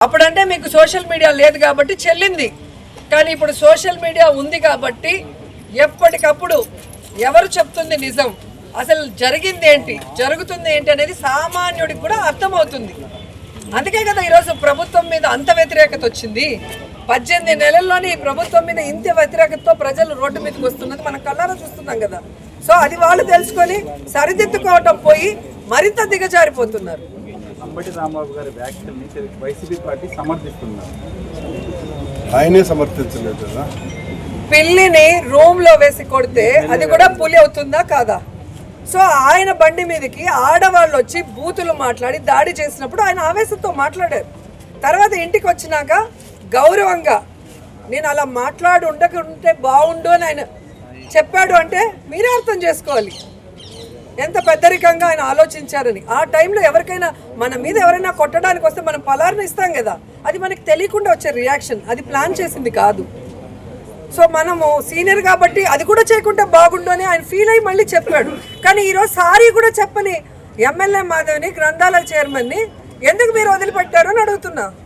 అప్పుడంటే మీకు social media లేదు కాబట్టి చెల్లింది. కానీ ఇప్పుడు సోషల్ మీడియా ఉంది కాబట్టి ఎప్పటికప్పుడు ఎవరు చెప్తుంది నిజం, అసలు జరిగింది ఏంటి, జరుగుతుంది ఏంటి అనేది సామాన్యుడికి కూడా అర్థమవుతుంది. అందుకే కదా ఈరోజు ప్రభుత్వం మీద అంత వ్యతిరేకత వచ్చింది. 18 నెలల్లోనే ఈ ప్రభుత్వం మీద ఇంత వ్యతిరేకతతో ప్రజలు రోడ్డు మీదకి వస్తున్నది మనం కళ్ళారా చూస్తున్నాం కదా. సో అది వాళ్ళు తెలుసుకొని సరిదిద్దుకోవటం పోయి మరింత దిగజారిపోతున్నారు. అంబటి రాంబాబు గారి వ్యాఖ్యల్ని వైసీపీ పార్టీ సమర్థిస్తున్నారు. ఆయనే సమర్థించలేదు కదా. పిల్లిని రూమ్ లో వేసి కొడితే అది కూడా పులి అవుతుందా కాదా? సో ఆయన బండి మీదకి ఆడవాళ్ళు వచ్చి బూతులు మాట్లాడి దాడి చేసినప్పుడు ఆయన ఆవేశంతో మాట్లాడారు. తర్వాత ఇంటికి వచ్చినాక గౌరవంగా నేను అలా మాట్లాడి ఉండకుంటే బాగుండు అని ఆయన చెప్పాడు. అంటే మీరే అర్థం చేసుకోవాలి ఎంత పెద్దరికంగా ఆయన ఆలోచించారని. ఆ టైంలో ఎవరికైనా మన మీద ఎవరైనా కొట్టడానికి వస్తే మనం పలారుని ఇస్తాం కదా, అది మనకి తెలియకుండా వచ్చే రియాక్షన్, అది ప్లాన్ చేసింది కాదు. సో మనము సీనియర్ కాబట్టి అది కూడా చేయకుంటే బాగుండు అని ఆయన ఫీల్ అయ్యి మళ్ళీ చెప్పాడు. కానీ ఈరోజు సారీ కూడా చెప్పని ఎమ్మెల్యే మాధవ్ని, గ్రంథాలయ చైర్మన్ని ఎందుకు మీరు వదిలిపెట్టారు అని అడుగుతున్నా.